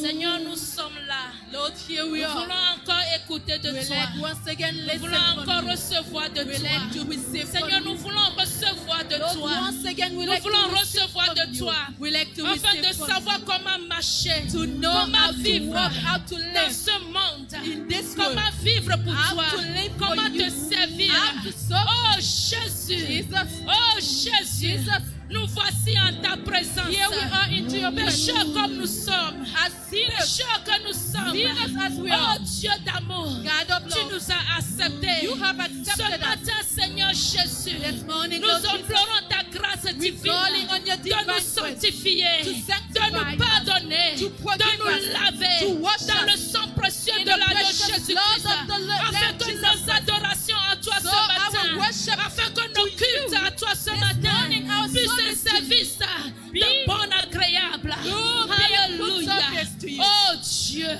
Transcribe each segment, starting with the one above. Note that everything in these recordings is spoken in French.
Seigneur, nous sommes là. Lord, here we Nous are. voulons encore écouter de We toi. like once again Nous listen voulons from encore you. recevoir de We toi. like to receive Seigneur, from nous you. voulons recevoir de Lord, toi. once again we Nous like to voulons receive recevoir from de you. toi. We like to Afin de receive from savoir you. comment marcher, To know comment how to vivre walk, how to dans live ce monde, in this world. comment vivre pour How toi, to live for comment you. te servir. How to serve Oh Jésus, Jesus. oh Jésus, Jesus. nous voici en ta présence. Here we are into your presence. Pécheurs comme nous sommes, As sinners, pécheurs que nous sommes. sinners as we Oh are. Dieu d'amour, God of tu love, nous as acceptés. you have Ce accepted us. matin, Seigneur Jésus, This morning, nous Lord Jesus, implorons ta grâce we're divine calling on your de divine nous grace sanctifier, to de sanctify nous us, pardonner, to de forgive nous us, laver to wash dans le us sang précieux in de the l'agneau precious Jésus-Christ, blood of the Lord afin que Jesus nos Christ. adorations à toi So ce our matin, worship afin que nos to cultes you à toi ce this matin morning, our puissent un service to you service de bon agréable. to be a good Alléluia. service to you. Oh Dieu,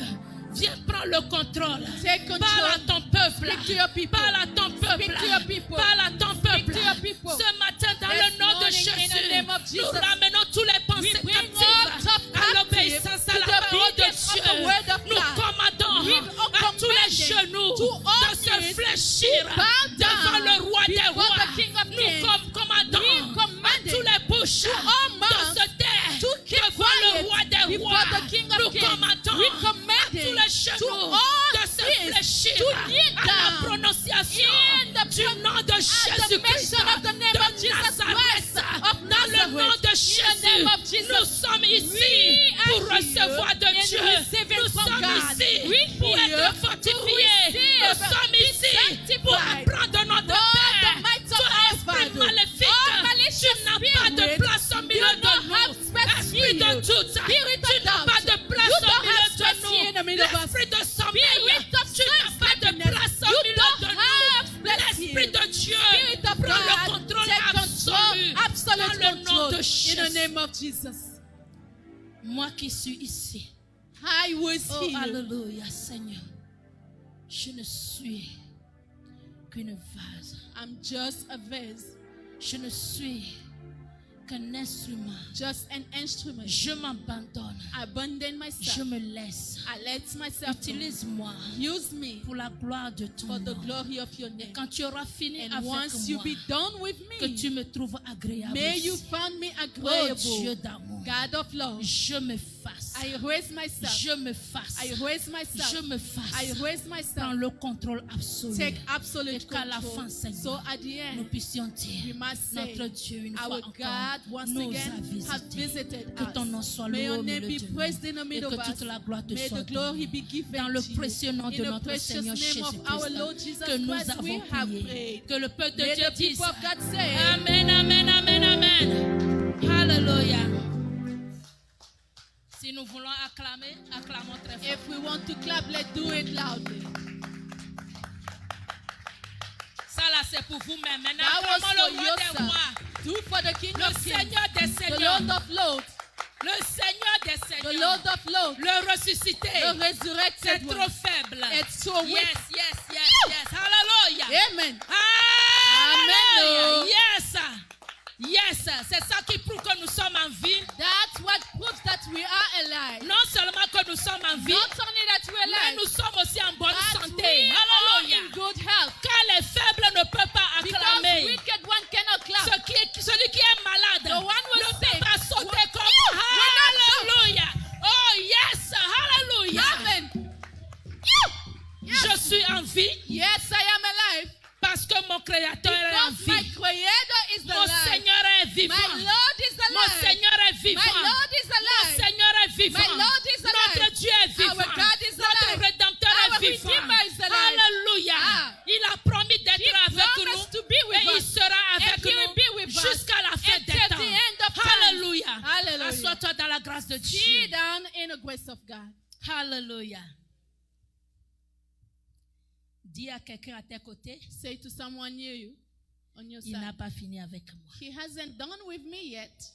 viens prendre le contrôle. Take control. Parle à ton peuple. Speak to your people. Parle à ton peuple. Speak to your people. Parle à ton peuple. to your people. Ce matin, dans This le nom de morning, in the Jésus, name of nous Jesus, ramenons tous les pensées we bring all captives top à l'obéissance à captive la to the parole de obedience of Dieu. the word of Nous God. commandons We à tous les commanding genoux to all de se knees fléchir to bow devant down le roi des before rois. the King of Nous Kings. commandons We à commanding tous les bouches to all de mouths se taire to keep devant le quiet roi des before rois. the King of Nous Kings. commandons We à commanding tous les to genoux all de se knees fléchir to kneel à la down prononciation in the du nom de at the Jésus-Christ mention of the name of de Jesus Nazareth. Christ of Dans le nom Nazareth. de In the Jésus, name of Jesus, nous sommes ici we are pour recevoir here de in Dieu. receiving Nous from sommes God. ici We pour here être to fortifiés. receive, Nous sommes be ici pour sanctified. apprendre notre Oh, Père. the might of Tout our esprit Father. maléfique, Oh, malicious tu n'as pas de spirit, place au milieu you de don't have nous. space Esprit de here. doute, Spirit tu of n'as doubt. pas de place You au don't milieu have space de here in the nous. middle of us. L'esprit de sommeil, Spirit of tu n'as pas de sleepiness. place au You milieu don't de have nous. place L'esprit here. de Dieu Spirit of prend le God, contrôle take absolu control, absolute dans le nom control de in the Jésus. name of Jesus. Moi qui suis ici, I was oh here. alléluia Seigneur, je ne suis qu'une vase, I'm just a vase, je ne suis qu'un instrument. just an instrument. Je m'abandonne, I abandon je myself. me laisse. I let myself go. Utilise-moi Use me pour la gloire de ton for the nom. glory of your Et name. quand tu auras fini And avec once you moi, be done with que me, tu me trouves agréable. may you aussi. find me Oh agreeable. Dieu d'amour, God of love, je me fasse. I raise myself. Je me fasse. I raise myself. Je me fasse. I raise Prends myself. le contrôle absolu. Take absolute Et qu'à la fin, control. Seigneur, So at the nous end, puissions dire, we must say, notre Dieu, une fois our encore, God once nous again a have visités. visited Que ton nom us. soit May loué au your name milieu be de nous. praised in the Et middle que of toute us. la gloire te May soit the glory donnée. be given Dans le to you. précieux nom de In the notre precious Seigneur name of our Lord Jésus-Christ, Jesus que nous Christ, we avons have prié. prayed. Que le peuple de May Dieu the dise people of God say, Amen, Amen, Amen, Amen. Alléluia. Si nous voulons acclamer, acclamons très fort. if we want to clap, let's do it loudly. Ça là, c'est pour vous-même. Maintenant, That was acclamons for le roi des yourself. rois, Do for the King le of Kings, Seigneur des the seigneurs, Lord of Lords, le Seigneur des the seigneurs, Lord of Lords, le ressuscité. the C'est resurrected trop one. faible. It's so weak. Yes, yes, yes, yes. Hallelujah. Amen. Hallelujah. Amen. Yes. Yes. C'est ça qui prouve que nous sommes en vie. That's what proves that we are alive. Non seulement que nous sommes en vie, Not only that we're mais alive, nous sommes aussi en bonne but santé. we are Hallelujah. in good health. Car les faibles ne peuvent pas Because acclamer. wicked one cannot clap. Celui qui est malade The one who ne is peut sick pas sauter will- comme will not Hallelujah. Oh yes. Hallelujah. Amen. Je suis en vie Yes, I am alive. parce que mon Créateur est en Because my vie. Creator is Mon alive. Seigneur est vivant. My Lord is Mon alive. Seigneur est vivant. My Lord is Mon alive. Seigneur est vivant. My Lord is alive. Notre Dieu est vivant. Our God is Notre alive. Rédempteur Our est vivant. Redeemer is alive. Alléluia. Ah. Il a promis d'être He avec nous. promised to be with Et il us. sera avec And he will be with nous us jusqu'à la fin until des the temps. end of time. Alléluia. Hallelujah. Assois-toi dans la grâce de Sit Dieu. down in the grace of God. Alléluia. Dis à quelqu'un à tes côtés, Say to someone near you, on your il n'a side, pas fini avec moi. He hasn't done with me yet.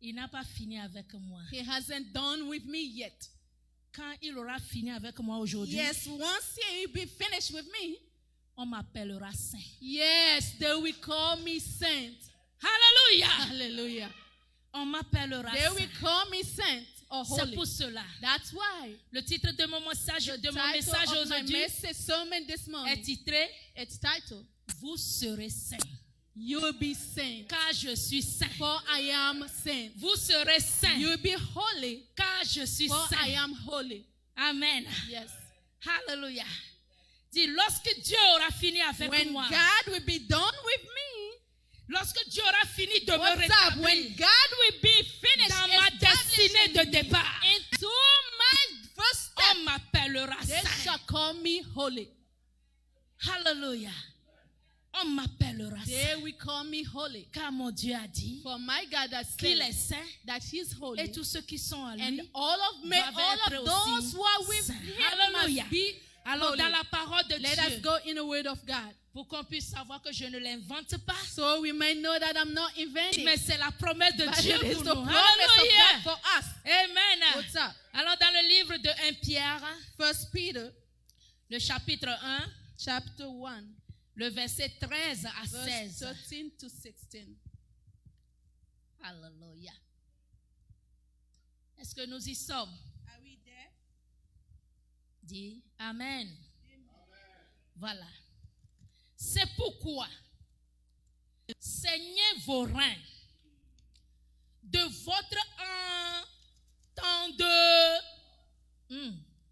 Il n'a pas fini avec moi. He hasn't done with me yet. Quand il aura fini avec moi aujourd'hui, Yes, once He be finished with me, on m'appellera saint. yes, they will call me saint. Alléluia. Hallelujah. On m'appellera They will saint. call me saint. or C'est holy. pour cela. That's why Le titre de mon message, the title of my aujourd'hui message sermon this est morning, titré it's titled, Vous serez saints, You will be saint, car je suis saint. for I am saint. Vous serez saints, You will be holy, car je suis for I saint. am holy. Amen. Yes. Alléluia. Dis, lorsque Dieu aura fini avec When moi, God will be done with me, lorsque Dieu aura fini de me what's up? When rétablir God will be finished dans ma destinée de establishing me départ, into my first step, on m'appellera they saint. shall call me holy. Alléluia. On m'appellera They saint. will call me holy. Car mon Dieu a dit For my God has qu'il est said saint that He's et holy. tous ceux qui sont à And lui. all doivent être of those aussi who are with saints. Him Alléluia. must be Alors holy. dans la parole de Let us Dieu, go in the Word of God, pour qu'on puisse savoir que je ne l'invente pas, so we may know that I'm not inventing. mais c'est la promesse de But Dieu it is pour the nous. promise of God Alléluia. for us. Amen. What's up? Alors dans le livre de 1 Pierre, 1 Peter le chapitre 1, chapter 1, le verset 13 à verse 16. 13 to 16. Alléluia. Est-ce que nous y sommes? Are we there? Dis Amen. Voilà. C'est pourquoi saignez vos reins de votre entendeur.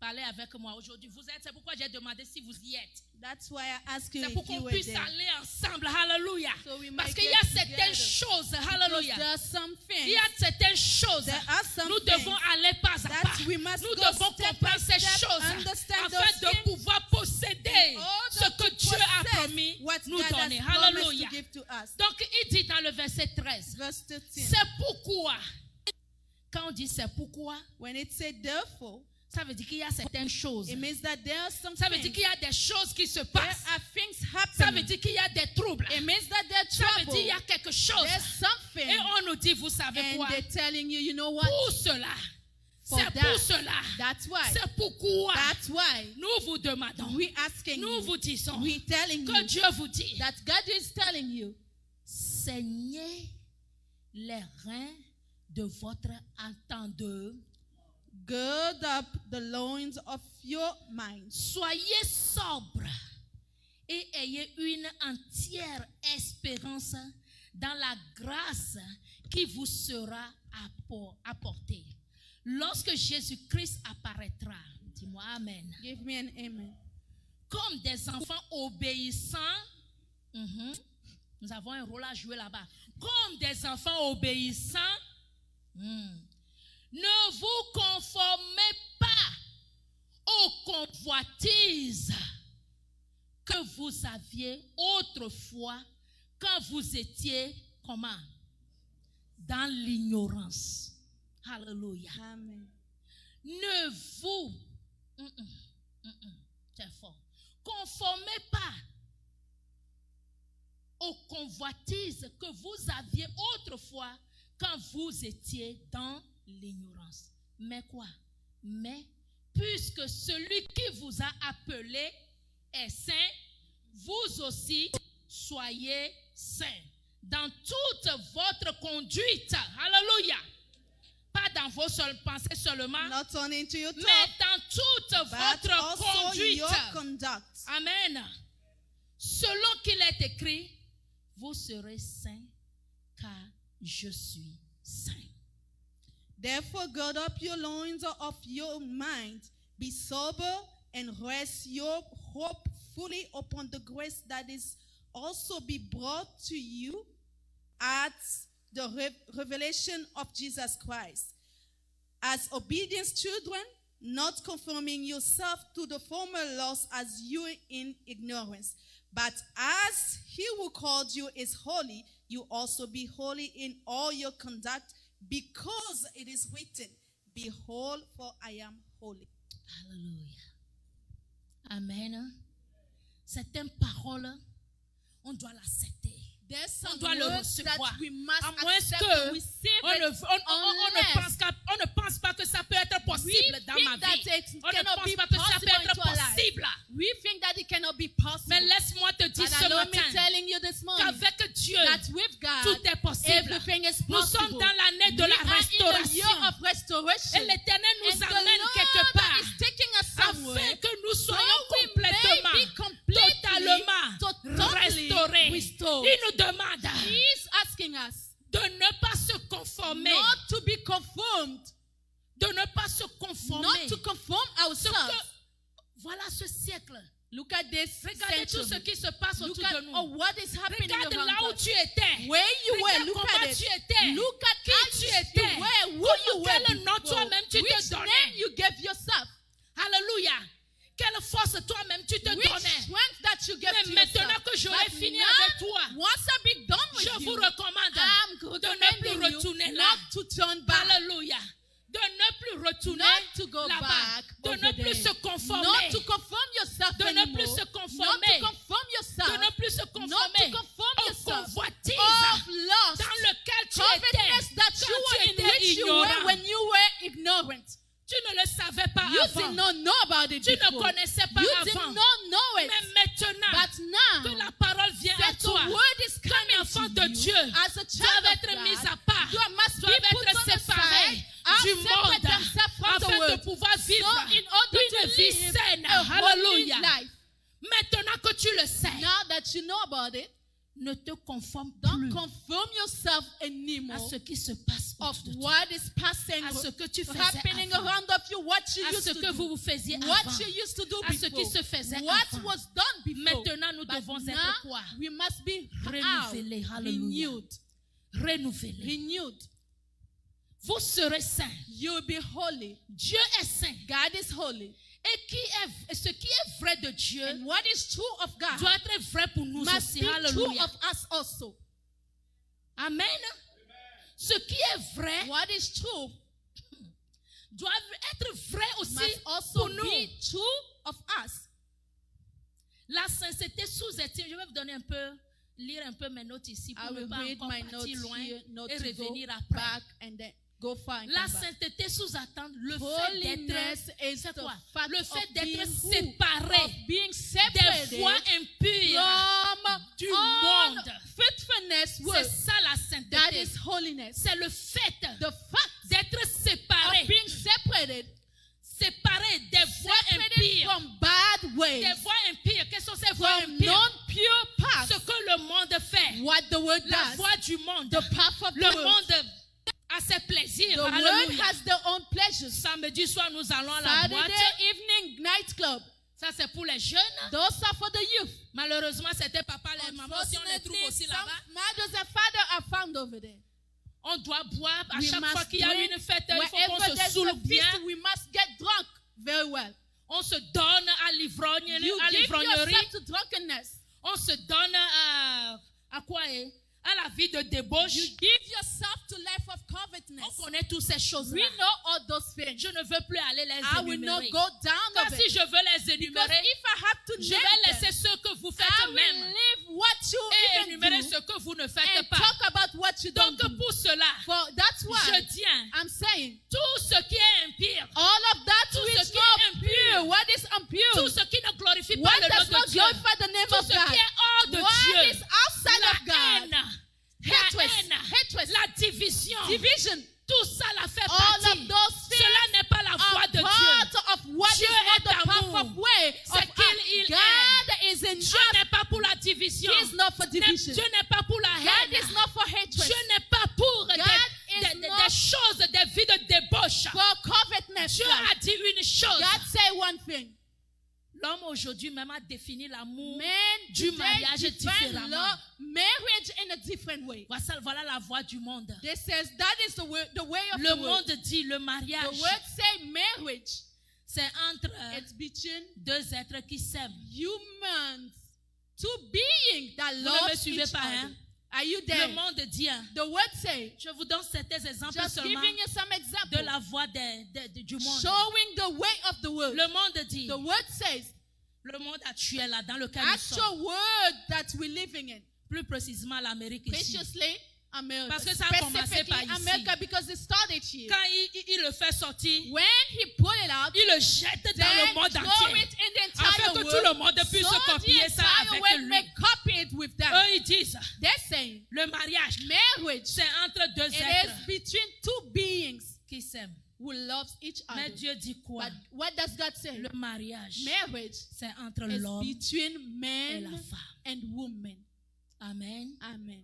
Parlez avec moi aujourd'hui. Vous êtes, c'est pourquoi j'ai demandé si vous y êtes. That's why I ask you C'est if pour you qu'on were puisse there. aller ensemble. Alléluia. So we Parce might qu'il y get a certaines together. choses. Because Alléluia. there are some Il things y a certaines choses. There are some Nous devons things aller pas à that pas. we must Nous go devons step comprendre by ces step, choses understand afin those de things, pouvoir posséder order ce que to Dieu a possess promis what nous God donner. has promised Alléluia. to give to us. Donc il dit dans le verset 13, Verse 13. c'est pourquoi, quand on dit c'est pourquoi, When it said therefore, ça veut dire qu'il y a certaines choses. it means that there are some Ça veut dire things. qu'il y a des choses qui se There passent. are things Ça veut happening. dire qu'il y a des troubles. It means that there are Ça veut dire trouble. qu'il y a quelque chose. There's something. Et on nous dit, vous savez And quoi? they're telling you, you know what? Pour cela. For C'est that. pour cela. That's why. C'est pourquoi That's why nous vous demandons, we asking nous you, vous disons we telling que you Dieu vous dit, that God is telling you, saignez les reins de votre entendeur. gird up the loins of your mind. Soyez sobre et ayez une entière espérance dans la grâce qui vous sera apportée. Lorsque Jésus-Christ apparaîtra, dis-moi Amen, Give me an amen. comme des enfants obéissants, nous avons un rôle à jouer là-bas, comme des enfants obéissants, ne vous conformez pas aux convoitises que vous aviez autrefois quand vous étiez comment? Dans l'ignorance. Alléluia. Amen. Ne vous c'est fort. Conformez pas aux convoitises que vous aviez autrefois quand vous étiez dans l'ignorance. Mais quoi? Mais puisque celui qui vous a appelé est saint, vous aussi soyez saints dans toute votre conduite. Alléluia. Pas dans vos seules pensées seulement, Not only into your mais thought, dans toute but votre also conduite. your conduct. Amen. Selon qu'il est écrit, vous serez saints car je suis saint. Therefore, gird up your loins of your mind, be sober, and rest your hope fully upon the grace that is also be brought to you at the revelation of Jesus Christ. As obedient children, not conforming yourself to the former laws as you in ignorance, but as he who called you is holy, you also be holy in all your conduct, because it is written, behold, for I am holy. Alléluia. Amen. Certaines paroles, on doit l'accepter. There's On some doit le words that recevoir. we must À moins accept que and receive on ne, it on ne pense pas que ça peut être possible dans ma think that vie. it On ne cannot pense be pas que ça peut possible être into our life. possible. We think that it cannot be possible. Mais laisse-moi te dire But ce allow me matin telling you this morning qu'avec Dieu, that with God, tout est possible. everything is Nous sommes possible. dans l'année de We la are in the year restauration. of restoration. Et l'Éternel nous And the amène quelque Lord part is taking us somewhere afin que nous so soyons we complètement, may be completely, totalement restaurés. restored. Il nous demande He is asking us de ne pas se conformer, not to be conformed, de ne pas se conformer. not to conform Ce ourselves. que, voilà ce siècle. Look at this Regardez tout ce century. qui se passe Look autour at de nous. what is happening Regarde around là où us. tu étais. Where you were, Regarde look comment at it. tu étais. Look at Qui how tu you étais. were, who you were Quel nom before. toi-même tu te Which donnais. name you gave yourself. Alléluia. Quelle force toi-même tu te Which donnais. strength that you gave Mais to maintenant yourself. que j'aurai But fini now, avec toi, once I be done with je vous you, recommande I'm de ne recommending plus you retourner là. not to turn back. Alléluia. De ne plus retourner Not to go là-bas. back De over ne plus there. se conformer. Not to conform yourself De ne anymore. plus se Not conformer. to conform yourself. De ne plus se Not to conformer conform aux yourself. convoitises Of lust. dans lequel tu Covetousness étais that quand you tu were in étais which you were ignorant. when you were ignorant. Tu ne le savais pas You avant. did not know about it Tu ne before. connaissais pas You did avant. not know it. Mais maintenant But que now la parole vient à that the toi, word is qu'un coming enfant to de you, Dieu as a child doivent of être mis God, à part, you must be doivent put être on the séparés side, du separate monde themselves from the afin de world. pouvoir vivre So in order to une vie live saine. a holy Alléluia. life. Maintenant que tu le sais, Now that you know about it, ne te conforme don't plus conform yourself à anymore ce qui se passe of autour de toi, what is passing, à ce que tu faisais happening avant, around of you, what you à used ce to que do, vous faisiez what avant. you used to do à ce qui before, se faisait what avant. was done before. Maintenant, nous But devons now, être quoi? we must be Renouvelés. Alléluia. Renouvelés. renewed. Vous serez saints. You will be holy. Dieu est saint. God is holy. Et ce qui est vrai de Dieu And what is true of God doit être vrai pour nous must aussi. be true Alléluia. of us also. Amen. Ce qui est vrai What is true doit être vrai aussi must also pour nous. be true of us. La sainteté sous-estime. Je vais vous donner lire un peu mes notes ici I pour ne will pas read encore my notes partir loin here, not et to go revenir après. back and then go far and La come back. sainteté sous-attend le fait Holiness d'être, is c'est the quoi? fact Le of fait d'être being who? séparé Of being des separated voies impures from du monde. unfaithfulness C'est word. ça la That sainteté. is holiness. C'est le fait The fact d'être séparé, of being separated, séparé des voies separated impures. from bad ways, Des voies impures. Quelles sont ces voies from impures? non-pure paths. Ce que le monde fait. What the word La does, voie du monde. the path of Le the world. monde a ses plaisirs. The world Alléluia. has their own pleasures. Samedi soir, nous allons à la boîte. Saturday evening nightclub. Ça, c'est pour les jeunes. Those are for the youth. Malheureusement, c'était papa et maman aussi. On les trouve Unfortunately, aussi some là-bas. mothers and fathers are found over there. On doit boire à We chaque must fois qu'il y a drink. une fête. Il faut Wherever qu'on se there's saoule a bien. feast, we must get drunk very well. On se donne à l'ivrognerie. You À give l'ivrognerie. yourself to drunkenness. On se donne à quoi? À la vie de débauche. You give yourself to life of On covetousness. connaît toutes ces choses-là. We know all those things. Je ne veux plus aller les I will not énumérer. go down Car of si it. je veux les Because énumérer, if I have to je name vais them, laisser ce que vous I faites will même leave what you et even énumérer do ce que vous ne and faites pas. talk about what you don't Donc do. pour cela, For that's je why tiens I'm saying tout ce qui est impur, all of that Tout which ce is qui not est impur. pure, what is tout impure, ce qui ne glorifie pas what le does nom not de Dieu, glorify the name tout of ce God, qui est hors de what Dieu, is outside la of God, haine, la hatred, haine, hatred, la division, division, tout ça la fait all partie. of those things Cela n'est pas la voie are de Dieu. part of what Dieu is not est the path amour. of way C'est of qu'il us. est. God is in Dieu us. n'est pas pour la division. He is not for division. Dieu n'est pas pour la God haine. is not for hatred, Dieu n'est pas pour God is des not choses, des vies de débauche. for covetousness. Dieu a dit une chose. God say one thing. L'homme aujourd'hui même a défini l'amour Men du today mariage define différemment. love, marriage in a different way. Voilà la voie du monde. They says that is the way of Le the world. monde dit le mariage, The word say marriage. c'est entre It's between deux êtres qui s'aiment. humans, two beings that Vous ne love me suivez each pas, other. hein? Are you there? Le monde dit, hein, The word say, je vous donne certains exemples just seulement giving you some de examples, la voie du monde. showing the way of the world. Le monde dit, The word says, le monde actuel là dans lequel nous sommes, actual world that we're living in. plus précisément l'Amérique ici. Preciously, America. Parce que ça a commencé Specifically par ici. America, because it started here. Quand il le fait sortir, When he put it out, il le jette dans le then monde throw entier. it in the Afin entire que tout world, le monde puisse so copier the ça entire avec world lui. may copy it with them. Eux, ils disent, They're saying le mariage, marriage, c'est entre deux it êtres is between two beings qui s'aiment. who loves each Mais other. Dieu dit quoi? But what does God say? Le mariage, Marriage c'est entre is l'homme between et la man femme. and woman. Amen. Amen.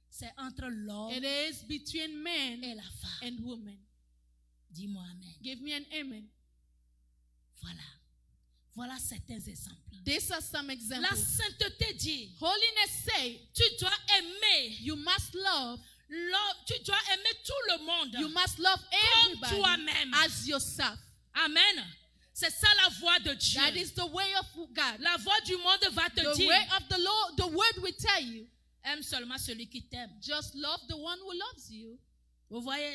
C'est entre l'homme It is between man et la femme. and woman. Dis-moi Amen. Give me an amen. Voilà. Voilà certains exemples. These are some La examples. sainteté dit, Holiness say tu dois aimer you must love. l'homme, tu dois aimer tout le monde You must love comme everybody toi-même. as yourself. Amen. C'est ça la voix de Dieu. That is the way of God. La voix du monde va te The dire, way of the Lord, the word will tell you, aime seulement celui qui t'aime. just love the one who loves you. Vous voyez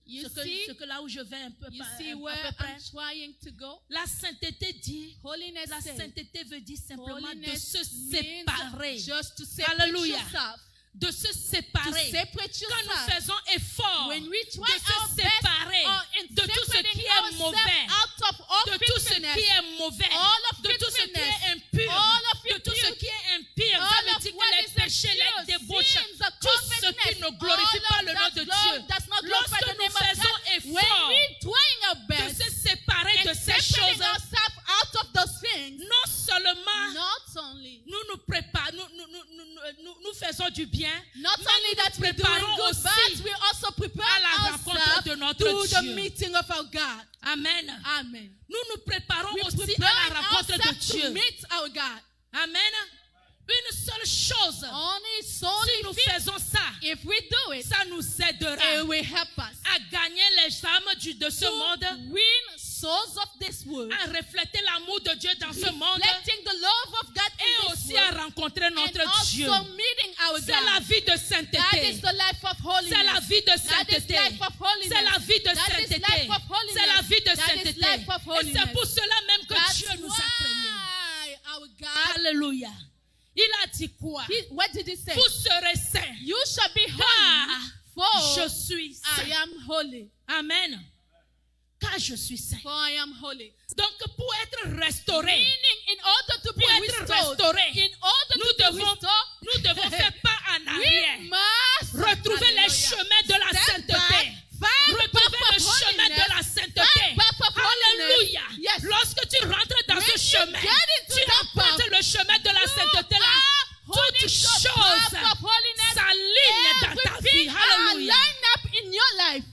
You ce see? que là où je vais un peu, You à see peu where près. I'm trying to go? La sainteté dit, Holiness la says, sainteté veut dire simplement de holiness se means séparer. just to separate Alléluia. yourself. De se To séparer. separate Quand nous yourself. faisons effort When we de try our se best séparer in de tout ce separating qui est ourselves mauvais, out of all de tout ce filthiness, qui est mauvais, all of de tout ce qui filthiness, est impur, all of de tout ce impure, qui est impur, all ça veut of dire what que les is péchés, les impure, débauches, sins, the tout ce qui covetousness, ne glorifie all pas of le nom that de love Dieu. does not glorify Lorsque the nous name of faisons God, when effort we're trying our de best se séparer de and ces separating choses, ourselves out of those things, non seulement not only nous préparons, nous faisons du bien, not mais only nous that nous we're doing préparons good, aussi but we also prepare à la rencontre ourselves de notre to the Dieu. meeting of our God. Amen. Amen. Nous nous préparons We aussi prepare à la rencontre de ourselves to Dieu. meet our God. Amen. Une seule chose, Only si solely nous thing, faisons ça, if we do it, ça nous aidera it will help us à gagner les âmes de ce monde, to win souls of this world, à refléter l'amour de Dieu dans ce monde reflecting the love of God et in this aussi à world, rencontrer and notre Dieu. also meeting our C'est la God. vie de That sainteté. is the life of C'est la holiness. vie de That is sainteté. life of holiness. C'est la vie de That is sainteté. life of holiness. C'est la vie de That is sainteté. life of Et holiness. c'est pour cela même que That's Dieu nous a créés. why our God, Alléluia. Il a dit quoi? what did he say? Vous serez saints. You shall be Car holy, for je suis I saint. am holy. Amen. Car je suis saint. For I am holy. Donc pour être restauré, Meaning, in order to be pour être restored, restauré, in order nous to be devons restored, faire pas en we arrière. must Retrouver les hallelujah, chemins de la step sainteté. back, find the Retrouver path le of chemin de holiness, la sainteté. find path of holiness. Alléluia. Yes. Lorsque tu rentres dans When ce you chemin, get into tu that empruntes path, le chemin de la you sainteté là. are holding Toutes the choses path of holiness. s'alignent dans ta vie. Everything are Alléluia. lined up in your life.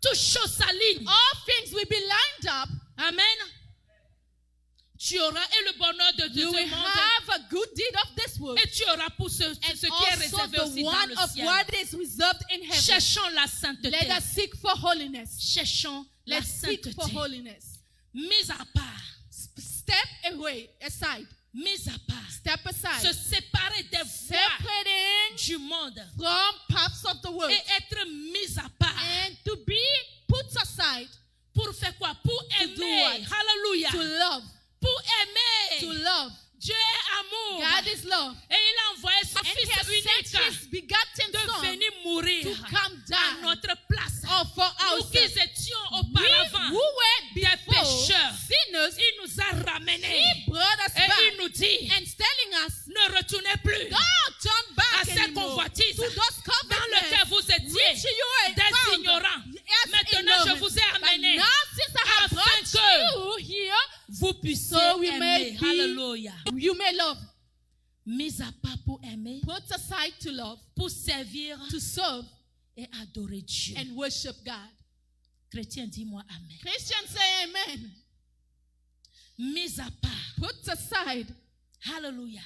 Toutes choses s'alignent. All things will be lined up. Amen. Tu auras et le bonheur de You ce will monde. have a good deed of this world. Et tu auras pour ce qui est And réservé also aussi the dans one le of ciel. what is reserved in heaven. Cherchons la sainteté. Let us seek for holiness. Cherchons la Let's seek for sainteté. holiness. Mise à part. Step away, aside. Mise à part. Step Se aside. séparer des voies Separating du monde. from paths of the world. Et être mise à part. And to be put aside. Pour faire quoi? Pour do aimer. what? Alléluia. To love. Pour aimer. To love. Dieu est amour. God is love. Et il a envoyé son And he Fils has sent unique his begotten de son venir mourir to come à down notre place. for Nous qui ourselves. étions We auparavant who were des before pécheurs, sinners, il nous a ramenés. he brought us Et back il nous dit, and telling us, ne retournez plus don't turn à back ces anymore convoitises to those dans lesquelles covenants vous étiez which you were des found ignorants. as Maintenant, je ignorant. vous ai But amenés now, since I have afin brought que you here, vous puissiez so we may aimer. be- Alléluia. you may love. Mis à part pour aimer, Put aside to love, pour servir to serve, et adorer Dieu. and worship God. Chrétien, dis-moi Amen. Christians say amen. Mis à part. Put aside. Alléluia.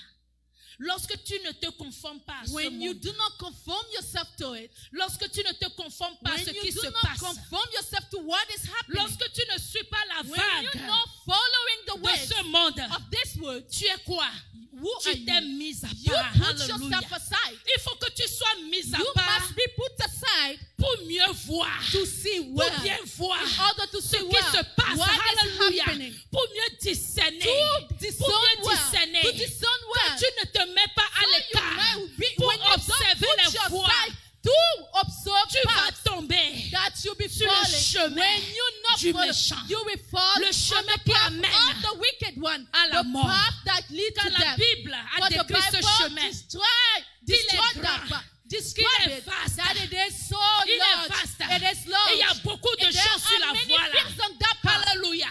Lorsque tu ne te conformes pas à ce When you monde, do not conform yourself to it, lorsque tu ne te conformes pas à when ce you qui do se not passe, conform yourself to what is happening, lorsque tu ne suis pas la when vague you're not following the de ways ce monde, of this world, tu es quoi? who are Tu t'es you? mise à You part. put Alléluia. yourself aside. Il faut que tu sois mise à You part must be put aside pour mieux voir, to see pour well, bien voir in order to ce see qui well se passe. what is Alléluia. happening. Pour mieux discerner. To Pour discern mieux well, discerner. to discern Que well. tu ne te mets pas à So you l'écart may be, pour when you don't observer put les voies. yourself to observe Tu vas paths tomber that you be sur le falling. chemin When you not du follow, méchant. you will fall Le on chemin the qui path amène of the wicked one, à la the mort. path that leads Quand to la death. Bible a For the décrit ce Bible chemin, destroy il est that grand, path. describe qu'il est it, vaste. that it is so Il est large. vaste. It is Et il y a large. beaucoup de And there gens sur la are many voie là. things on that path. Alléluia.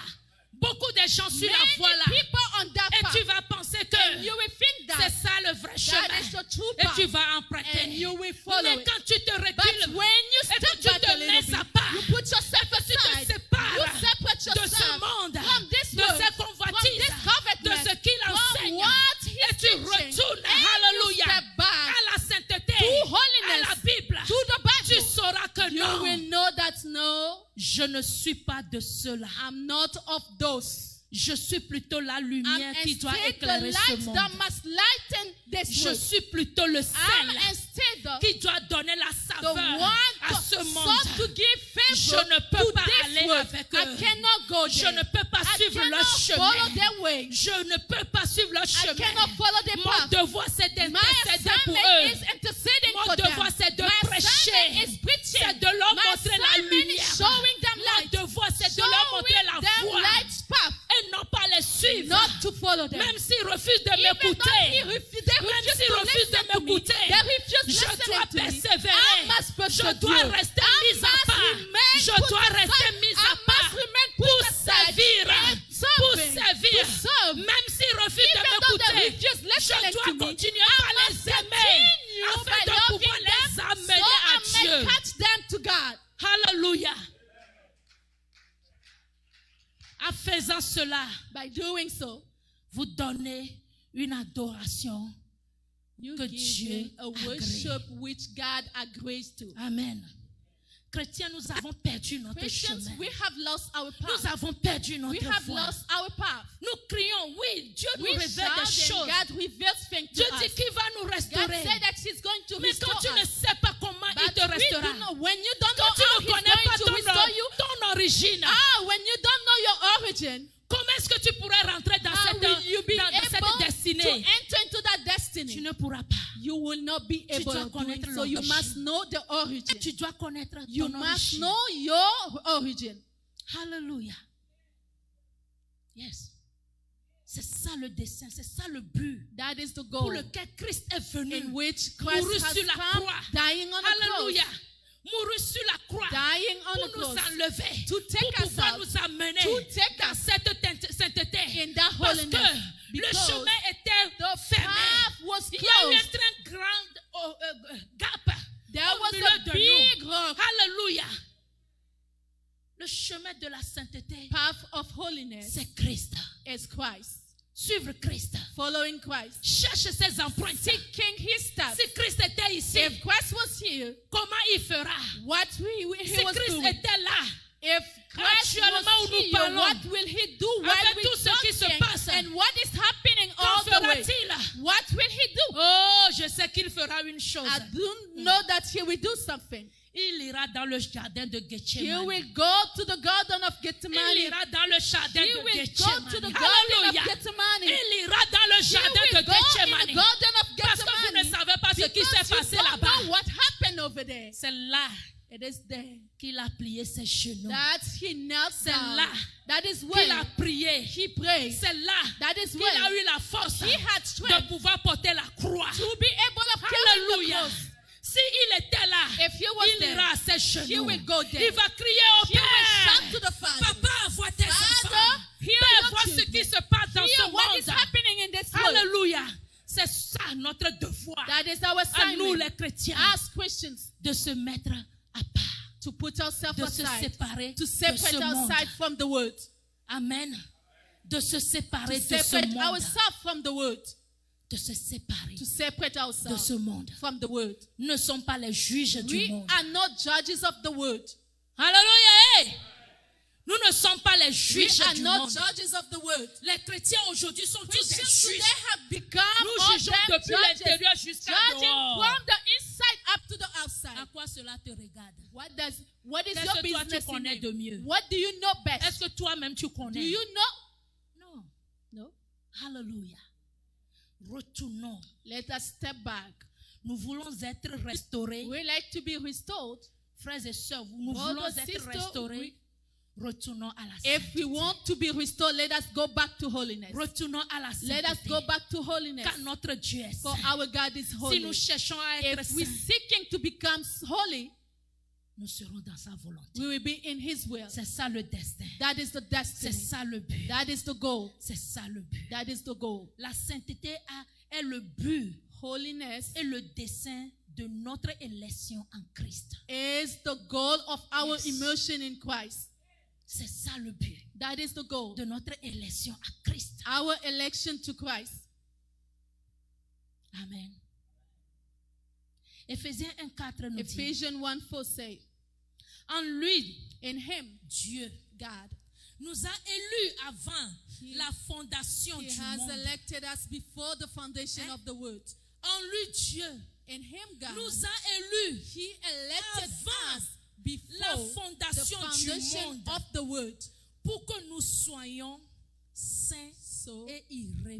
Beaucoup de gens sur la Many voie là. people on that Et path. tu vas penser que And you will think c'est that ça le vrai that chemin. is the true Et path. tu vas emprunter. And you will follow Mais it. quand tu te But recules when you et que step tu back te a little mets bit, à part, you put yourself tu te aside, sépares you separate de ce yourself monde, from this de world, ses from convoitises, this de covetous, ce qu'il from enseigne. what Et he's tu teaching, retournes, and alléluia, you step back à la sainteté, to à holiness, la Bible. to the Tu Bible. sauras que You non, will know that no, je ne suis pas de ceux-là. I'm not of those. Je suis plutôt la I'm lumière qui doit instead the éclairer ce light monde. that must lighten this Je world. suis plutôt le I'm sel instead the qui doit donner la saveur one à ce sought monde. to give Je favor ne peux to pas this aller world. avec I eux. cannot go Je there. ne peux pas I suivre leur cannot follow chemin. their way. Je ne peux pas suivre leur I chemin. cannot follow their Mon path. devoir, c'est My d'intercéder pour assignment eux. is interceding Mon for them. devoir, c'est de My prêcher. assignment is preaching. C'est de leur My montrer la assignment is lumière. showing them Mon light. devoir, c'est de leur montrer Showing la them voie. light's path. Et non pas les suivre. Not to follow them. Même s'ils refusent de Even though m'écouter. they Même s'ils to refusent listen de to me, m'écouter. they refuse Je listening dois to me. persévérer. I must Je persevere. dois rester I mise à must part. remain Je put dois aside. rester mise I à part must remain put pour aside servir. and Pour serving, servir. to serve. Même s'ils refusent Even de though they m'écouter, refuse listening je dois to me, continuer I par les must aimer continue afin by de loving pouvoir les them amener so à I may Dieu. catch them to God. Alléluia. En faisant cela, By doing so, vous donnez une adoration you que give Dieu him a worship which God agrees to. Amen. Chrétiens, nous avons perdu notre Christians, chemin. we have lost our Nous path. avons perdu We notre have voie. lost our path. Nous crions, oui, Dieu nous We révèle shout des and choses. God reveals things Dieu to dit us. qu'il va nous God restaurer. said that He's going to Mais restore quand tu ne us. sais pas comment il But te we do restaurera, know, when you don't quand know tu how ne He's connais pas going to restore you, ton origine, when you don't know your origin, comment est-ce que tu pourrais rentrer dans how cette, will you be dans able cette to destinée? enter into that Tu destiny? ne pourras pas. You will not be Tu able dois to do connaître it. So you l'origine. must know the origin. Tu dois connaître You ton must origine. know your origin. Hallelujah. Yes. C'est ça le dessein, c'est ça le but That is the pour goal lequel Christ est venu. in which Mourut Christ has sur la come, croix. dying on the cross, Alléluia. Mourut sur la croix dying on pour the nous cross, enlever, to take pour us pouvoir out, nous amener to take dans us cette sainteté. in that Parce holiness. que le Because chemin était the fermé. path was Il y a eu un closed. très grand gap There au was milieu a de big nous. rock. Alléluia. Le chemin de la sainteté, Path of holiness c'est Christ. is Christ. Suivre Christ. Following Christ. Cherche ses empreintes. Seeking His steps. Si Christ était ici, If Christ was here, comment il fera? what he Si was Christ doing. était là, If Christ Actuellement, was où nous here, parlons, what will He do while avec we tout ce qui se talking? passe, And what is happening qu'en all the way? fera-t-il? What will He do? Oh, je sais qu'il fera une chose. I do know that He will do something. Il ira dans le jardin de He Gethsemane. will go to the garden of Il Gethsemane. ira dans le jardin He de will go to Gethsemane. the garden Alléluia. of Gethsemane. Il ira dans le He jardin de will go in the Gethsemane. garden of Parce que vous ne Gethsemane. savez pas ce qui Because s'est you passé don't là-bas. know what happened over there. C'est là It is there qu'il a plié ses genoux. that He knelt C'est down. là That is qu'il when a prié. He prayed. C'est là That is qu'il a when eu la force He had de strength pouvoir porter la croix. to be able to carry the Alléluia. cross. Si il était là, If he was il there, ira à ses he genoux. will go there. Il va crier au He will shout Père. to the Father. Papa, vois tes Father, enfants. hear Père, your vois ce children. qui se passe dans Hear ce what is monde. happening in this world. Alléluia. C'est ça notre devoir. That is our À nous les assignment chrétiens as Christians de se mettre à part, to put ourselves de se aside, séparer to de separate ce monde. ourselves from the world, Amen. De se to séparer de ce separate monde. ourselves from the world, De se séparer to separate de ourselves ce monde. from the world. Nous ne sommes pas les juges du We monde. are not judges of the world. Alléluia. Hey! Nous ne sommes pas les We juges are du not monde. judges of the world. Les chrétiens aujourd'hui sont tous des Christians juges. today have become Nous all jugeons them depuis judges, l'intérieur jusqu'à judging dehors. from the inside up to the À outside. quoi cela te regarde? What is Qu'est-ce your que toi tu business in connais it? de mieux? What do you know best? Est-ce que toi-même tu Do connais? you know? Non. No. Alléluia. Retournons. Let us step back. Nous voulons être restaurés. We like to be restored. Frères et sœurs, nous Brother, voulons être sister, restaurés Retournons à la If we sainteté. want to be restored, let us go back to holiness. Retournons à la Let us sainteté. go back to holiness. Car notre Dieu est For saint. our God is Si holy. nous cherchons à être If we're saints, seeking to become holy, nous serons dans sa volonté. we will be in His will. C'est ça le destin. That is the C'est destiny. ça le but. That is the goal. C'est ça le but. That is the goal. La sainteté est le but Holiness et le dessein de notre élection en Christ. is the goal of our Yes. immersion in Christ. C'est ça le but That is the goal. de notre élection à Christ. Our election to Christ. Amen. Éphésiens 1:4 nous dit, Ephesians 1:4 say, en lui, in Him, Dieu God, nous a élus avant He- la fondation He du has monde. elected us before the foundation Hein? of the world. En lui, Dieu In Him, God, nous a élus He elected avant us la before the fondation du foundation monde of the world, pour que nous soyons saints so et we might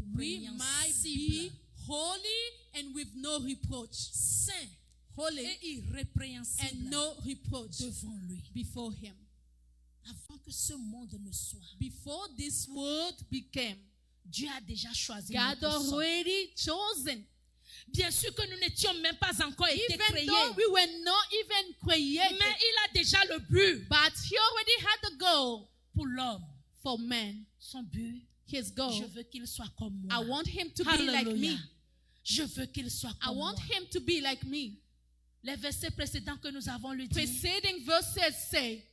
be irrépréhensibles. holy and with no reproach. Saints Holy et and irrépréhensibles no reproach devant lui. before Him. Avant que ce monde ne soit, Before this world became, Dieu a déjà choisi God notre sort. already chosen. Bien sûr que nous n'étions même pas encore été Even créés, though we were not even created, mais il a déjà le but but He already had the goal pour l'homme. for man. Son but, His goal. je veux qu'il soit comme moi. I want him to be like Hallelujah. me. Je veux qu'il soit I comme want moi. him to be like me. Les versets précédents que nous avons lu dit Preceding verses say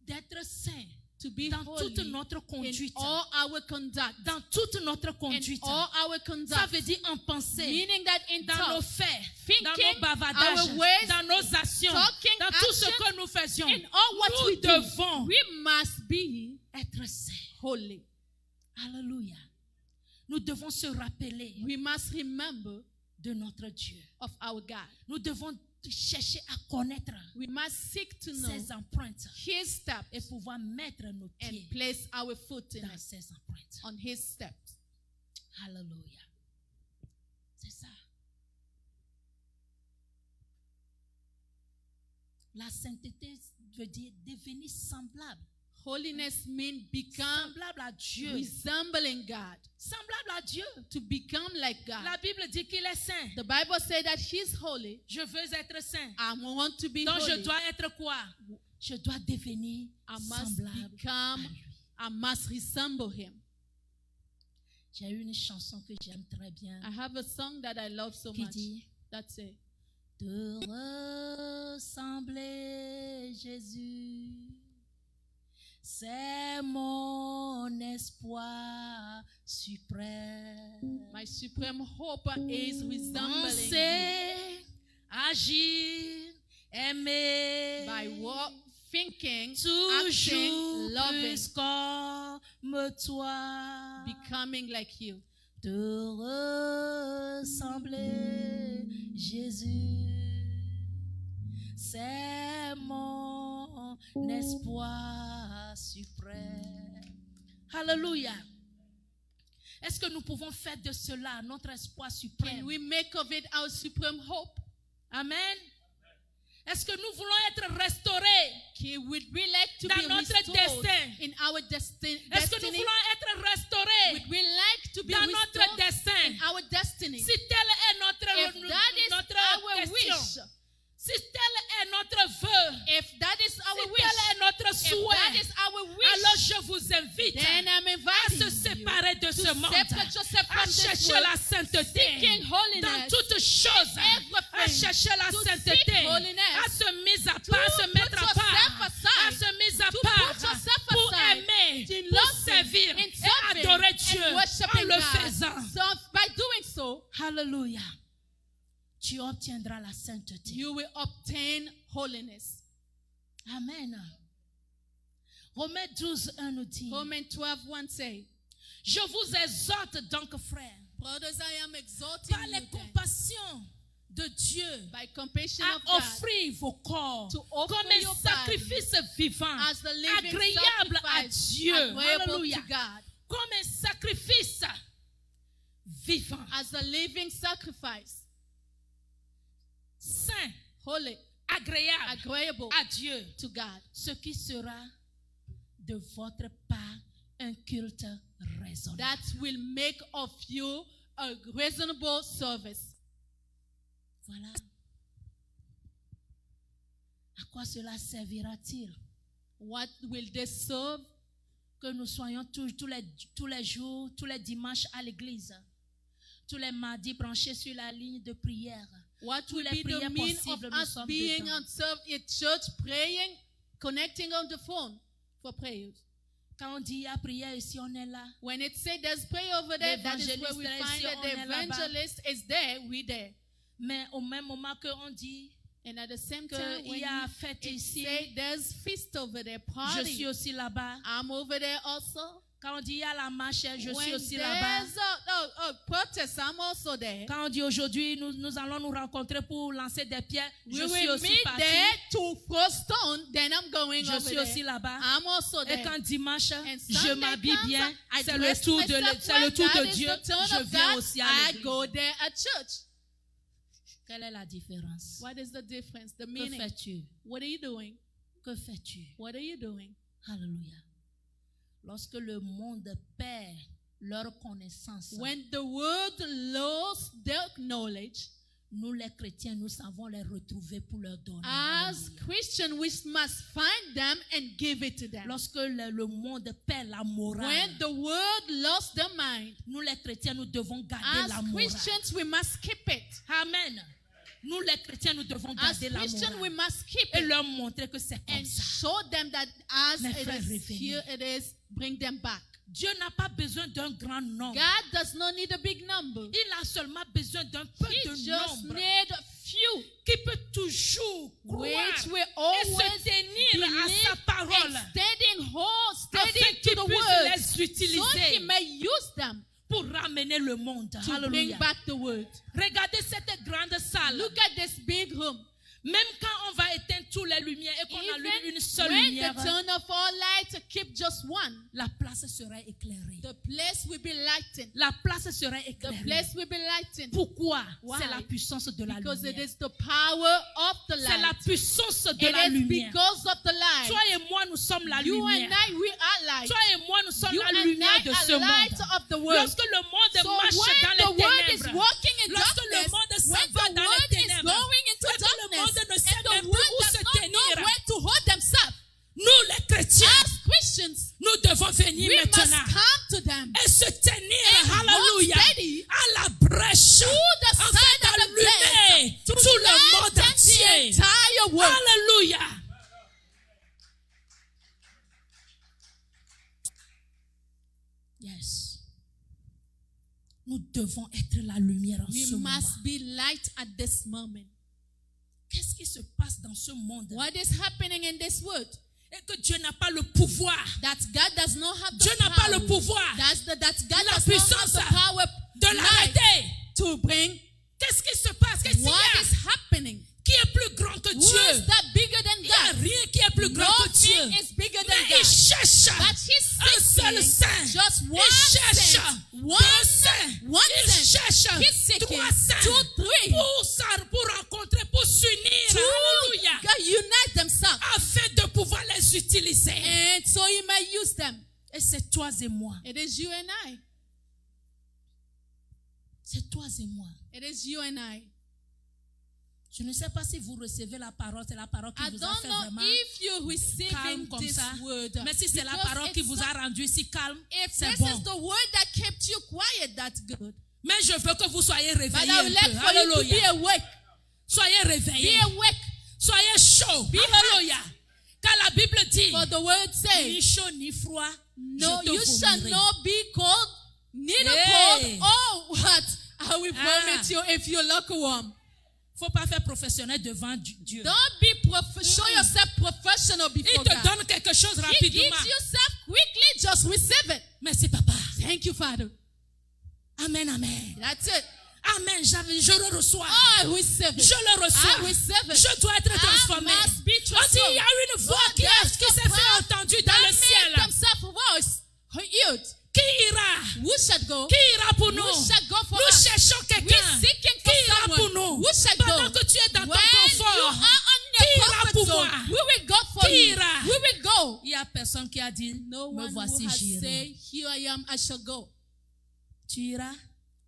d'être saint to be dans holy toute notre in conduite. all our conduct. Dans toute notre In conduite. all our Ça conduct. veut dire en pensée, Meaning that in dans nos thought, faits, thinking, dans nos bavardages, our ways, dans nos actions, talking, dans tout ce action, que nous faisions. in all what Nous we do, devons we must be être saints. holy. Alléluia. Nous devons se rappeler We must remember de notre Dieu. of our God. Nous devons chercher à connaître We must seek to know ses empreintes His steps et pouvoir mettre nos and pieds place our foot in dans it, ses empreintes. on His steps. Alléluia. C'est ça. La sainteté veut dire devenir semblable. Holiness means become Semblable à Dieu. resembling God, Semblable à Dieu. to become like God. La Bible dit qu'il est saint. The Bible says that He's holy. Je veux être saint. I want to be Donc je holy. dois être quoi? Je dois devenir I must semblable à become, lui. I must resemble Him. J'ai une chanson que j'aime très bien I have a song that I love so qui much. dit That's it. de ressembler Jésus, c'est mon espoir suprême. My supreme hope is resembling Penser, agir, aimer, by what thinking, toujours acting, loving, plus comme toi, becoming like You. de ressembler Jésus, c'est mon espoir suprême. Alléluia. Est-ce que nous pouvons faire de cela notre espoir Can suprême? we make of it our supreme hope? Amen. Est-ce que nous voulons être restaurés? Would we like to Dans be notre restored destin. in our Est-ce que nous destiny? voulons être restaurés Would we like to be dans notre restored destin? in our destiny? Si telle est notre, If that is notre our question, wish, si tel est notre vœu, if that is our si wish, tel est notre if that souhait, is our alors wish, je vous invite then I'm à inviting se you séparer de to ce monde, separate yourself à from this chercher world, la sainteté seeking holiness dans toutes choses, à everything, chercher la to sainteté, seek holiness, à se mettre à to part, à se put mettre à yourself part, aside, à se mettre à to part put yourself pour aside, aimer, to pour love servir Him, in et serving adorer and Dieu en worshiping le God. faisant. So by doing so, Alléluia. Tu obtiendras la sainteté. you will obtain holiness. Amen. Romains 12:1 nous dit, Romans 12:1 say, je vous exhorte donc, frères, brothers, I am exhorting par you les then, compassions de Dieu, by compassion à of God, offrir vos corps to offer comme un your sacrifice vivant, as the living agréable à sacrifice, Dieu. agreeable Alléluia. to God, Comme un sacrifice vivant, as a living sacrifice, saint, holy, agréable agreeable à Dieu, to God. ce qui sera de votre part un culte raisonnable. that will make of you a reasonable service. Voilà. À quoi cela servira-t-il? What will this serve? Que nous soyons tous les jours, tous les dimanches à l'église, tous les mardis branchés sur la ligne de prière. What Tous will les be the prières mean of possibles, nous us sommes being dedans. on serve at church, praying, connecting on the phone for prayers? Quand on dit il y a prière ici, on est là. When it says there's prayer over there, that is where we L'évangéliste est find ici, that on the est là-bas. evangelist is there, we there. Mais au même moment qu'on dit And at the same que time, il when y a you fête it ici, say there's feast over there, je party, suis aussi là-bas. I'm over there also. Quand on dit il y a la marche, je When suis aussi là-bas. there's a protest, I'm also there. Quand on dit aujourd'hui, nous allons nous rencontrer pour lancer des pierres, We je suis will aussi meet partie. there to throw stone, then I'm going Je over suis there. aussi là-bas. I'm also Et there. quand dimanche, And je Sunday m'habille comes, bien, I c'est le dress tour myself c'est le well, tour that de is Dieu, the turn je of viens God, aussi à I l'église. go there at church. Quelle est la différence? What is the difference? The Que meaning. fais-tu? What are you doing? Que fais-tu? What are you doing? Alléluia. Lorsque le monde perd leur connaissance, When the world lost their knowledge, nous les chrétiens, nous savons les retrouver pour leur donner. as Alléluia. Christians, we must find them and give it to them. Lorsque le monde perd la morale, When the world lost their mind, nous les chrétiens, nous devons garder as la morale. Christians, we must keep it. Amen. Nous les chrétiens, nous devons As garder la Christians, we morale. must keep Et it leur montrer que c'est comme and ça. show them that as Mes it frères, is revenez. here, it is, bring them back. Dieu n'a pas besoin d'un grand nombre. God does not need a big number. Il a seulement besoin d'un peu He de just nombre need a few, qui peut toujours croire which will et always se tenir à sa believe parole and standing whole, afin steady qu'il to the puisse word, les so he utiliser may use them pour ramener le monde. to bring Alléluia. back the word. Regardez cette grande salle. Look at this big room. Même quand on va éteindre toutes les lumières et qu'on allume une Even seule when lumière, they turn off all lights, keep just one. la place sera éclairée. The place will be lightened. La place sera The éclairée. place will be lightened. Pourquoi? Why? C'est la puissance de la Because it lumière. is the power of the C'est la light. puissance de It la is lumière. because of the light. Toi et moi, nous sommes la You and lumière. I, we are light. Toi et moi, nous sommes You la and lumière I de are ce light monde. of the world. Lorsque le monde So marche when dans the les word is ténèbres, walking in lorsque le darkness, monde s'en when va the dans word les is ténèbres, going into et que le darkness, monde ne sait and the même plus word où does se not know tenir, where to hold themselves, nous les chrétiens, as Christians, nous devons venir we must maintenant come to them et se tenir, and alléluia, hold steady à la brèche, through the afin side of the d'allumer blade to tout le monde lighten the entier. entire world. Alléluia. Yes. Nous devons être la lumière en We ce moment. must be light at this moment. Qu'est-ce qui se passe dans ce monde? What is happening in this world? Et que Dieu n'a pas le pouvoir. That God does not have the Dieu n'a pas power. le pouvoir That God la does not have puissance the power de light l'arrêter. to bring. Qu'est-ce qui se passe? Qu'est-ce qu'il y What a? is happening? Qui est plus grand que Who is Dieu? that bigger than Il n'y a God? rien qui est plus grand que Dieu. Nothing is bigger than Mais il God. cherche But he's un seul seeking saint. just one Il cherche saint. deux saints. One Il saint. cherche He's seeking trois saints two, three. pour rencontrer, pour s'unir. Alléluia. to unite themselves. Afin de pouvoir les utiliser. And so he may use them. Et c'est toi et moi. It is you and I. C'est toi et moi. It is you and I. Je ne sais pas si vous recevez la parole. C'est la parole qui I vous a don't fait know vraiment if you're receiving calme comme this ça. word. Mais si c'est la Because parole qui it's vous not- a rendu si calme, If c'est this bon. is the word that kept you quiet, that's good. Mais je veux que vous soyez But réveillés I un would like peu. for you to be Alléluia. awake. Soyez Be réveillés. awake. Soyez chauds. Be Alléluia. Car la Bible dit, For the word says, ni chaud ni froid, no, je te you shall vomirai. not be cold, neither Hey. cold. Oh, what? I will Ah. vomit you if you're lukewarm. Faut pas faire professionnel devant Dieu. Don't be show yourself professional Il before te God. donne quelque chose He rapidement. gives yourself quickly, just receive it. Merci papa. Thank you, Father. Amen, amen. That's it. Amen, je le reçois. I receive it. Je le reçois. I receive it. Je dois être I transformé. must be On dit, transformed. il y a une voix Lord, qui there's s'est the fait power entendue that dans le made ciel. themselves voice heard. Qui ira? Who shall go? Qui ira pour nous? Who shall go for Nous us? cherchons quelqu'un. We're seeking for Qui ira someone. pour nous? Who shall Pendant go? que tu es dans ton When you confort, are on qui your ira comfort pour zone, moi? we will go for Qui you. ira? We will go. Il n'y a personne qui a dit, No me one who voici, has j'irai. said, here I am, I shall go. Tu iras.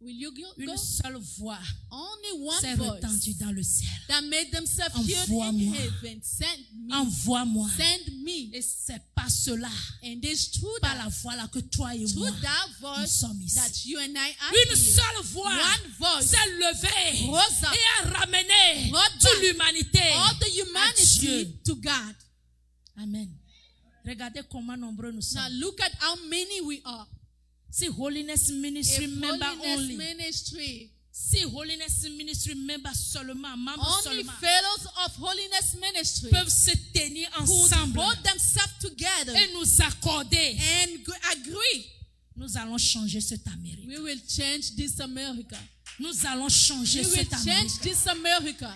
Will you go? Une seule voix Only one s'est voice retendue dans le ciel. that made themselves heard in Envoie-moi. heaven. Send me. Envoie-moi. Send me. Et c'est pas cela, And it's through par that, la voix là que toi et moi, through that nous voice sommes ici. that you and I are Une here. seule voix One voice s'est levée rose up, et a ramené brought toute back l'humanité all the à humanity Dieu. to God. Amen. Regardez comment nombreux nous Now sommes. look at how many we are. Si Holiness Ministry If member Holiness only. Ministry, Si Holiness Ministry member seulement, membres only seulement, fellows of Holiness Ministry peuvent se tenir who ensemble hold themselves together et nous accorder, and agree, nous allons changer cette Amérique. we will change this America. Nous allons changer We will cette change Amérique. this America.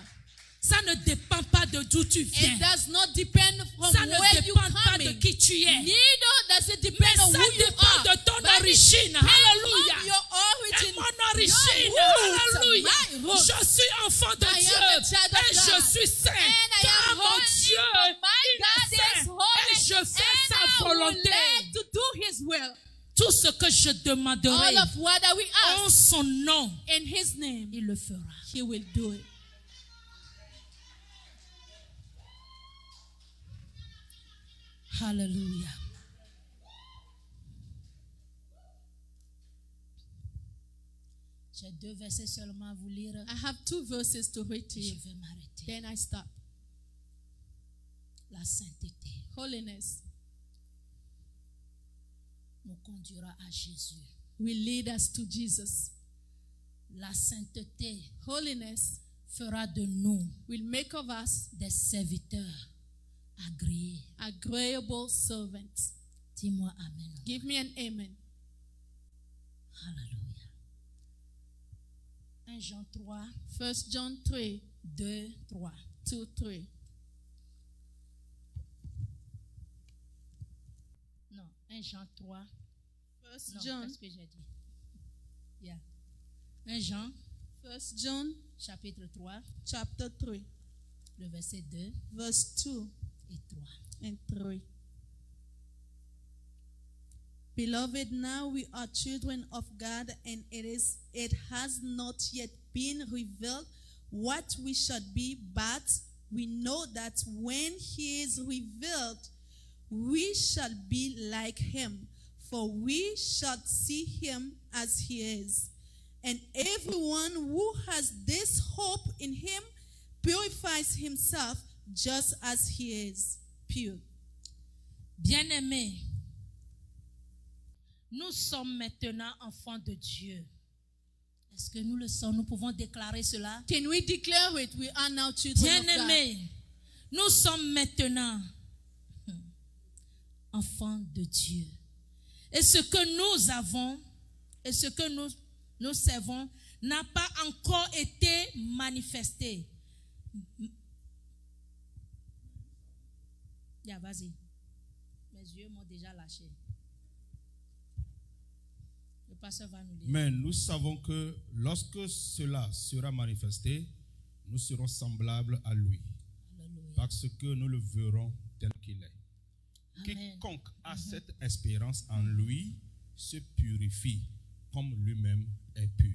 Ça ne dépend pas de d'où tu viens. It does not depend from Ça ne where you dépend pas de coming. qui tu es. Neither does it Mais depend on ça who you dépend are. de ton But it origine. depends Alléluia. on your origin, Et mon origine. your Alléluia. roots, my roots. Je suis enfant de I am Dieu. a child of Et God. je suis saint. And I Car am mon holy, Dieu, for my il God est is saint. holy, Et je fais and sa I will volonté. like to do His will. Tout ce que je demanderai All of what we en ask son nom, in His name, il le fera. He will do it. Alléluia. J'ai 2 versets seulement à vous lire. I have 2 verses to read to Je you. vais m'arrêter. Then I stop. La sainteté Holiness nous conduira à Jésus. will lead us to Jesus. La sainteté Holiness fera de nous will make of us des serviteurs agréés. agreeable servants. Dis-moi Amen. Give me an amen. Alléluia. 1 Jean 3, 1 John 3, 2, 3. 2, 3. Non, 1 Jean 3. 1 Non, John, qu'est-ce que j'ai dit? Yeah. 1 Jean, 1 John chapitre 3, chapter 3, le verset 2 verse 2 et 3. and 3. Beloved, now we are children of God, and it has not yet been revealed what we shall be, but we know that when He is revealed, we shall be like Him, for we shall see Him as He is. And everyone who has this hope in Him purifies himself just as He is pure. Bien-aimés, nous sommes maintenant enfants de Dieu. Est-ce que nous le sommes? Nous pouvons déclarer cela? Can we declare it? We are now children of God. Bien-aimés, nous sommes maintenant enfants de Dieu. Et ce que nous avons, et ce que nous servons, n'a pas encore été manifesté. Yeah, vas-y. Mes yeux m'ont déjà lâché. Le pasteur va nous lire. Mais nous savons que lorsque cela sera manifesté, nous serons semblables à lui, Alléluia. parce que nous le verrons tel qu'il est. Amen. Quiconque a cette espérance en lui se purifie comme lui-même est pur.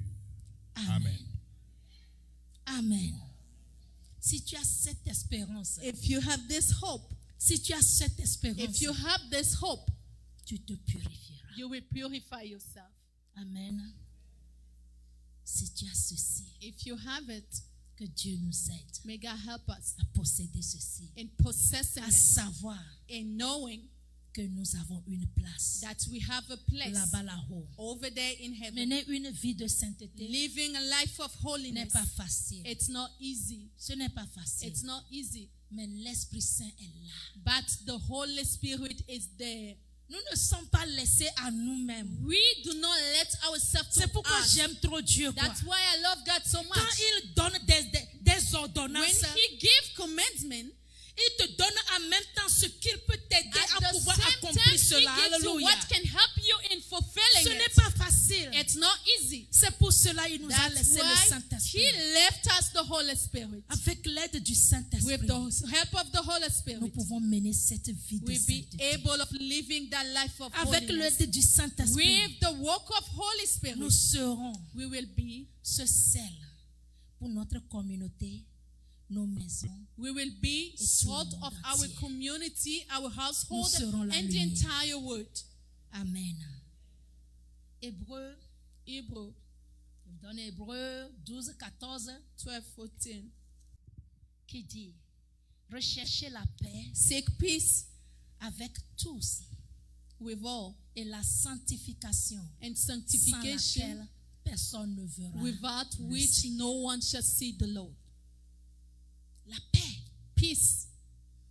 Amen. Amen. Si tu as cette espérance, If you have this hope, si tu as cette espérance, if you have this hope, tu te purifieras. you will purify yourself. Amen. Si tu as ceci, If you have it, que Dieu nous aide may God help us à posséder ceci, in possessing à it, savoir in knowing que nous avons une place that we have a place là-bas là-haut. over there in heaven. Mener une vie de sainteté Living a life of n'est holiness, pas facile. it's not easy. Ce n'est pas facile. It's not easy. Mais l'Esprit Saint est là. But the Holy Spirit is there. Nous ne sommes pas laissés à nous-mêmes. We do not let ourselves to C'est pourquoi us. j'aime trop Dieu. Quoi. That's why I love God so Quand much. il donne des When ordonnances, He gives commandment, il te donne en même temps ce qu'il peut t'aider at à the pouvoir same accomplir time He cela. gives you Alléluia. what can help you in fulfilling Ce n'est it. pas facile. It's not easy. C'est pour cela qu'il nous a That's laissé le why Saint-Esprit. He left us the Holy Spirit. Avec l'aide du with Saint-Esprit, the help of the Holy nous Spirit, pouvons mener cette vie de we'll be sainteté. able of living that life of Avec holiness. l'aide du Saint-Esprit, With the work of Holy Spirit, nous serons we will be ce sel pour notre communauté, nos maisons. We will be tout le salt monde of our entier. community, our household, Nous serons la and the lumière. entire world. Amen. Hébreu, Hebrew je vous donne Hébreu 12, 14, 12, 14. qui dit, recherchez la paix Seek peace avec tous with all, et la sanctification, and sans sanctification, laquelle personne ne verra. without le which Seigneur. no one shall see the Lord. La paix, Peace.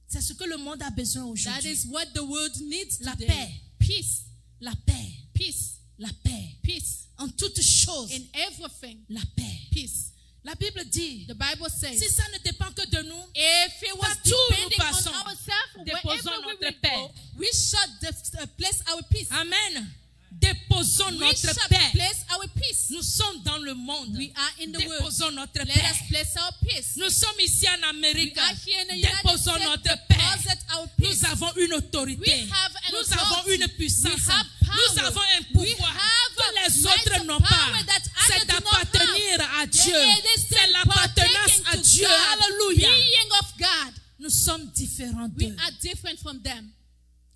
c'est ce que le monde a besoin That aujourd'hui. is what the world needs La today. paix. Peace. La paix, Peace. la paix. Peace. En toutes choses, In everything. la paix. Peace. La Bible dit, The Bible says, si ça ne dépend que de nous, if it was partout où nous depending passons, on ourselves, déposons wherever we notre will paix. go, we shall place our peace. Amen. Déposons We notre shall paix. place our peace. Nous sommes dans le monde. We are in the world. Déposons notre Let paix. us place our peace. Nous sommes ici en Amérique. We are here in the United Déposons States. notre paix. Deposit our peace. Nous avons une autorité. We have an Nous avons authority. une puissance. We have Nous power. avons un We pouvoir have que les might autres and n'ont pas. power that C'est others do not d'appartenir à have. Dieu. It is C'est l'appartenance partaking à to Dieu. God, Alléluia. being of God. Nous sommes différents We d'eux. are different from them.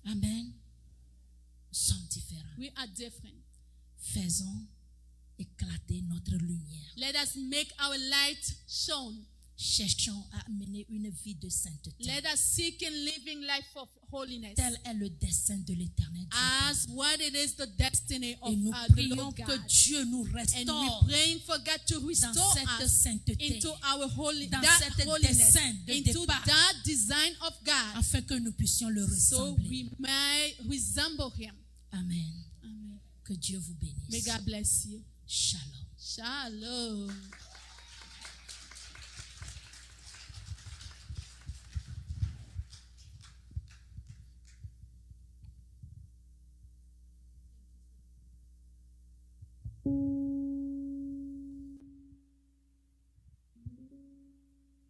Amen. Nous sommes différents. We are different. Faisons éclater notre lumière. Let us make our light shone. Cherchons à mener une vie de sainteté. Let us seek in living life of holiness. Tel est le dessein de l'Éternel Dieu. As what it is the destiny of Et nous the prions Lord que God. Dieu nous And restaure we praying for God to dans restore cette us sainteté, into our dans that cette holiness, dessein de into départ, that design of God, afin que nous puissions le so ressembler. we may resemble Him. Amen. Amen. Que Dieu vous May bénisse. God bless you. Shalom. Shalom.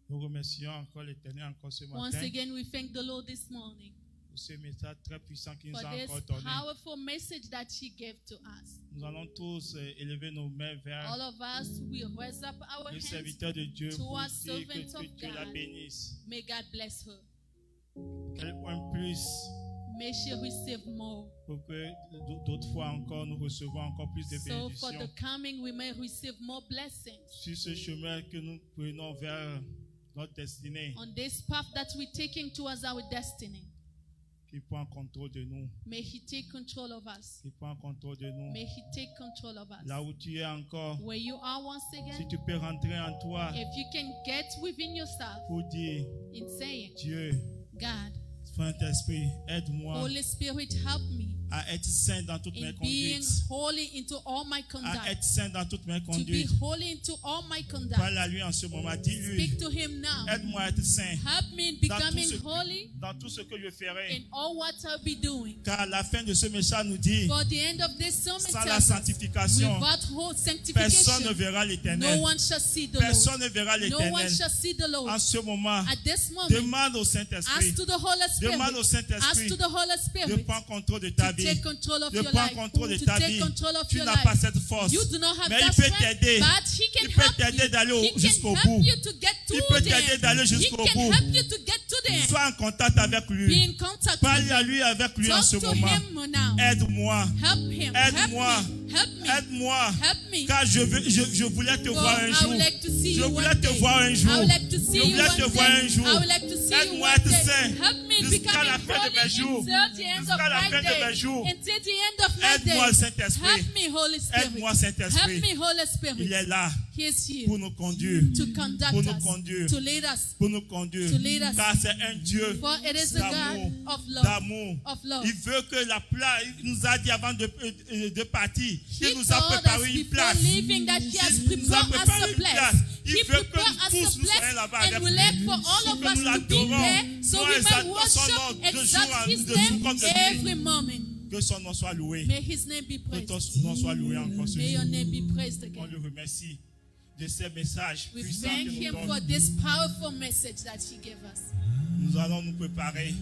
Nous remercions encore l'Éternel encore ce Once matin again, we thank the Lord this morning pour ce message très puissant qu'il nous for a this encore donné. powerful message that He gave to us. Nous allons tous élever nos mains vers All of us, we raise up our le hands. serviteur de Dieu pour towards dire que servants of Dieu la God. bénisse. May God bless her. Quel point plus May she receive more. pour que d'autres fois encore nous recevons encore plus de So for the bénédictions coming, we may receive more blessings. sur ce chemin que nous prenons vers notre destinée, On this path that we're taking towards our destiny, qui prend contrôle de nous, may He take control of us. qui prend contrôle de nous. May He take control of us. Là où tu es encore, Where you are once si again, tu peux rentrer en toi if you can get within yourself pour dire, in saying, Dieu, God, Saint-Esprit, aide-moi Holy Spirit, help me à être saint dans toutes mes in being conduites, holy into all my à conduct. être saint dans toutes mes To be conduites. holy into all my conduct. Parle à lui en ce moment, dis-lui, Speak to Him now. aide-moi à être saint Help me in dans tout, becoming ce, holy dans tout ce que je ferai. in all what I'll be doing. Car la fin de ce message nous dit, For the end of this sermon sans la tells us, sanctification, without whole personne ne sanctification, verra no l'Éternel. one shall see the Personne Lord. ne verra No one l'Éternel. shall see the Lord. En ce moment, At this moment, demande au Saint-Esprit, ask to the Holy demande au Spirit, ask Saint-Esprit to the Holy de Spirit prendre contrôle de ta to vie, take control of de your prendre life, contrôle de to ta take vie. control of Tu your n'as pas life. cette force, You do not have mais il that peut strength, t'aider. but He can Il peut help t'aider you. d'aller He jusqu'au can bout. help you to get to Il peut the t'aider end. d'aller He jusqu'au can bout. help you to get to the end. Sois en contact avec Be lui. in contact Parle with à Him. lui avec lui en Talk ce to moment. Him now. Aide-moi, Help Him. Aide-moi. Help me. Help me. aide-moi, Help me. car je voulais te For voir un I jour. would like to see Je you voulais one te day. voir un jour. I would like to see Je you voulais one te voir un day. jour. I would like to see you Aide-moi à one être day. saint Help me jusqu'à la becoming fin de mes holy jours. until the end of Jusqu'à la my fin de day. mes jours. Until the end of my Aide-moi, day. Saint-Esprit. Help me, Holy Spirit. Aide-moi, Help Saint-Esprit. me, Holy Il Spirit. est là He is here pour nous conduire. to conduct Pour nous us, conduire. to lead us. Pour nous conduire. To lead us. Car c'est un Dieu For it is a d'amour. God of love. D'amour. Of love. Il veut que la place, il nous a dit avant de partir, He il nous a told us préparé une before place. leaving that He has Il nous a prepared us préparé a une place. place. Il He veut que prepared nous us tous a nous soyons place, là-bas and avec we lui. like for all of Que us nous to be l'adorons. there, so Nous we may exaltons son nom worship, de exalt jour His de name jour comme de nuit. every moment. Que son nom soit loué. May His name be Que praised. ton nom soit loué encore ce May your jour. name be praised On again. le remercie de ces messages We puissants thank que nous him donne. for this powerful message that he gave us. Nous allons nous préparer